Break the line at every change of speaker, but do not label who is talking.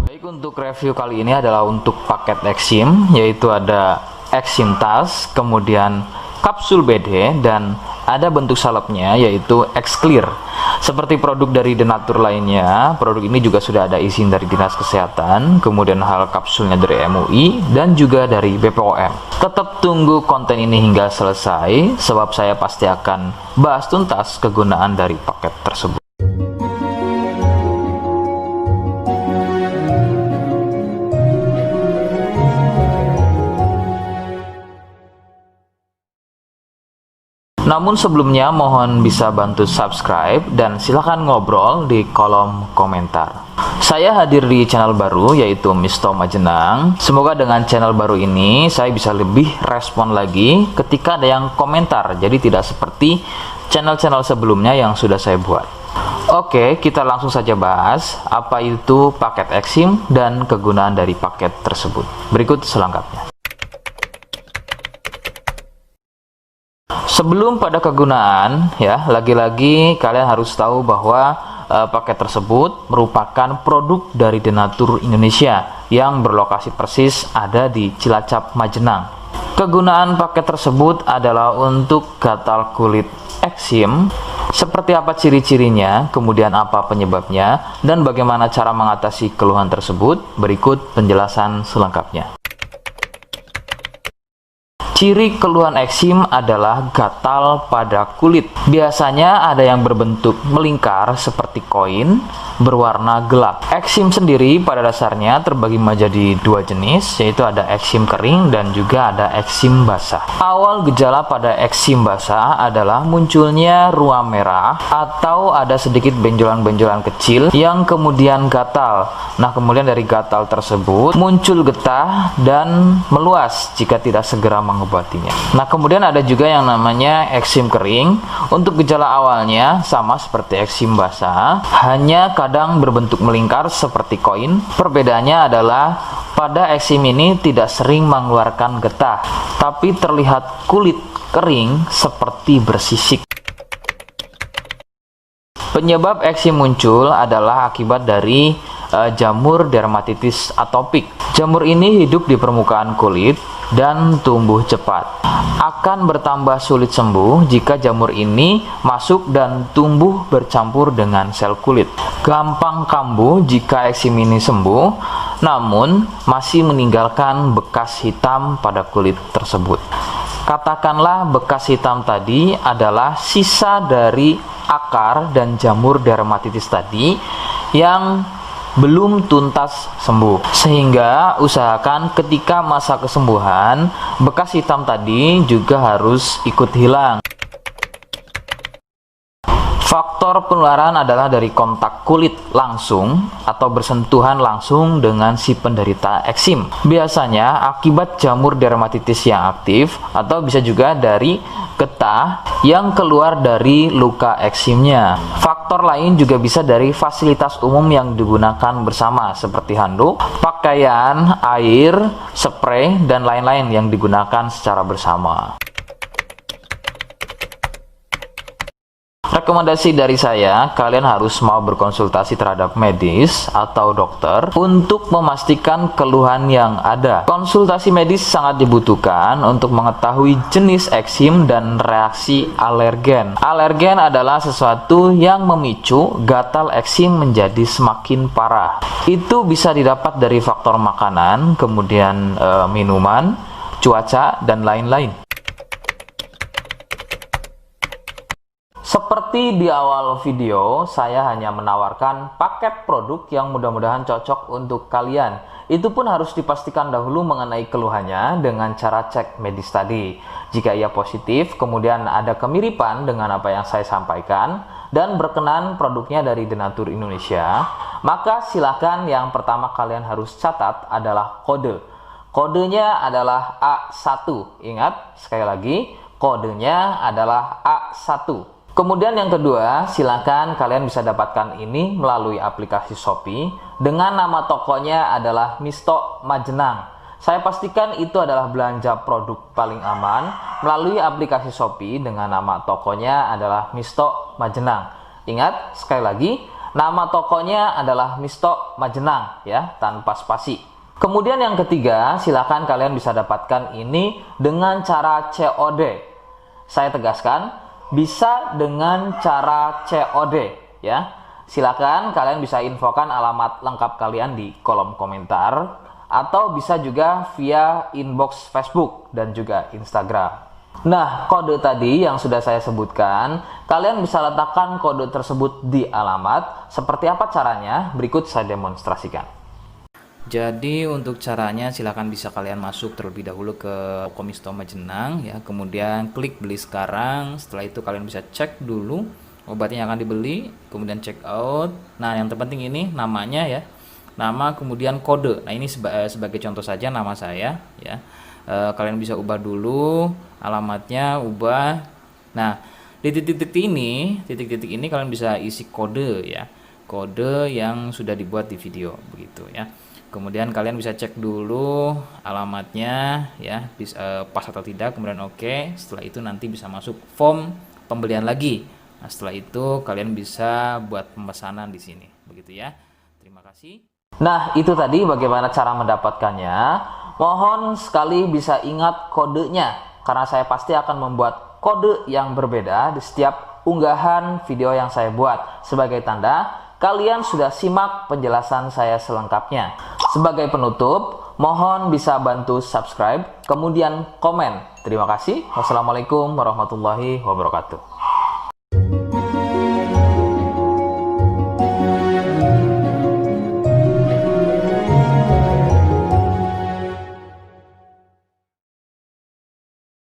Baik, untuk review kali ini adalah untuk paket Exim, yaitu ada Exim Tas, kemudian kapsul BD, dan ada bentuk salepnya yaitu X-Clear. Seperti produk dari Denatur lainnya, produk ini juga sudah ada izin dari Dinas Kesehatan, kemudian hal kapsulnya dari MUI, dan juga dari BPOM. Tetap tunggu konten ini hingga selesai, sebab saya pasti akan bahas tuntas kegunaan dari paket tersebut. Namun sebelumnya mohon bisa bantu subscribe dan silahkan ngobrol di kolom komentar. Saya hadir di channel baru yaitu Misto Majenang. Semoga dengan channel baru ini saya bisa lebih respon lagi ketika ada yang komentar. Jadi tidak seperti channel-channel sebelumnya yang sudah saya buat. Oke, kita langsung saja bahas apa itu paket Exim dan kegunaan dari paket tersebut. Berikut selengkapnya. Sebelum pada kegunaan, ya, lagi-lagi kalian harus tahu bahwa paket tersebut merupakan produk dari Denatur Indonesia yang berlokasi persis ada di Cilacap, Majenang. Kegunaan paket tersebut adalah untuk gatal kulit eksim. Seperti apa ciri-cirinya, kemudian apa penyebabnya, dan bagaimana cara mengatasi keluhan tersebut. Berikut penjelasan selengkapnya. Ciri keluhan eksim adalah gatal pada kulit. Biasanya ada yang berbentuk melingkar seperti koin, berwarna gelap. Eksim sendiri pada dasarnya terbagi menjadi dua jenis, yaitu ada eksim kering dan juga ada eksim basah. Awal gejala pada eksim basah adalah munculnya ruam merah atau ada sedikit benjolan-benjolan kecil yang kemudian gatal. Nah, kemudian dari gatal tersebut muncul getah dan meluas jika tidak segera mengobatinya. Nah, kemudian ada juga yang namanya eksim kering. Untuk gejala awalnya sama seperti eksim basah, hanya kadang berbentuk melingkar seperti koin. Perbedaannya adalah pada eksim ini tidak sering mengeluarkan getah, tapi terlihat kulit kering seperti bersisik. Penyebab eksim muncul adalah akibat dari jamur dermatitis atopik. Jamur ini hidup di permukaan kulit dan tumbuh cepat. Akan bertambah sulit sembuh jika jamur ini masuk dan tumbuh bercampur dengan sel kulit. Gampang kambuh jika eksim ini sembuh, namun masih meninggalkan bekas hitam pada kulit tersebut. Katakanlah bekas hitam tadi adalah sisa dari akar dan jamur dermatitis tadi yang belum tuntas sembuh, sehingga usahakan ketika masa kesembuhan bekas hitam tadi juga harus ikut hilang. Faktor penularan adalah dari kontak kulit langsung atau bersentuhan langsung dengan si penderita eksim. Biasanya akibat jamur dermatitis yang aktif atau bisa juga dari getah yang keluar dari luka eksimnya. Faktor lain juga bisa dari fasilitas umum yang digunakan bersama seperti handuk, pakaian, air, spray, dan lain-lain yang digunakan secara bersama. Rekomendasi dari saya, kalian harus mau berkonsultasi terhadap medis atau dokter untuk memastikan keluhan yang ada. Konsultasi medis sangat dibutuhkan untuk mengetahui jenis eksim dan reaksi alergen. Alergen adalah sesuatu yang memicu gatal eksim menjadi semakin parah. Itu bisa didapat dari faktor makanan, kemudian minuman, cuaca, dan lain-lain. Seperti di awal video, saya hanya menawarkan paket produk yang mudah-mudahan cocok untuk kalian. Itu pun harus dipastikan dahulu mengenai keluhannya dengan cara cek medis tadi. Jika ia positif, kemudian ada kemiripan dengan apa yang saya sampaikan, dan berkenan produknya dari Denatur Indonesia, maka silakan yang pertama kalian harus catat adalah kode. Kodenya adalah A1. Ingat, sekali lagi, kodenya adalah A1. Kemudian yang kedua, silakan kalian bisa dapatkan ini melalui aplikasi Shopee dengan nama tokonya adalah Misto Majenang. Saya pastikan itu adalah belanja produk paling aman melalui aplikasi Shopee dengan nama tokonya adalah Misto Majenang. Ingat, sekali lagi, Nama tokonya adalah Misto Majenang ya, tanpa spasi. Kemudian yang ketiga, silakan kalian bisa dapatkan ini dengan cara COD. Saya tegaskan, bisa dengan cara COD ya. Silakan kalian bisa infokan alamat lengkap kalian di kolom komentar atau bisa juga via inbox Facebook dan juga Instagram. Nah, kode tadi yang sudah saya sebutkan, kalian bisa letakkan kode tersebut di alamat. Seperti apa caranya? Berikut saya demonstrasikan. Jadi untuk caranya silakan bisa kalian masuk terlebih dahulu ke toko Misto Majenang ya, kemudian klik beli sekarang. Setelah itu kalian bisa cek dulu obatnya yang akan dibeli, kemudian check out. Nah, yang terpenting ini namanya ya. Nama kemudian kode. Nah, ini sebagai contoh saja nama saya ya. Kalian bisa ubah dulu alamatnya, ubah. Nah, di titik-titik ini kalian bisa isi kode ya, kode yang sudah dibuat di video begitu ya. Kemudian kalian bisa cek dulu alamatnya ya, pas atau tidak, kemudian oke. Setelah itu nanti bisa masuk form pembelian lagi. Nah, setelah itu kalian bisa buat pemesanan di sini begitu ya. Terima kasih. Nah, itu tadi bagaimana cara mendapatkannya. Mohon sekali bisa ingat kodenya, karena saya pasti akan membuat kode yang berbeda di setiap unggahan video yang saya buat. Sebagai tanda, kalian sudah simak penjelasan saya selengkapnya. Sebagai penutup, mohon bisa bantu subscribe, kemudian komen. Terima kasih. Wassalamualaikum warahmatullahi wabarakatuh.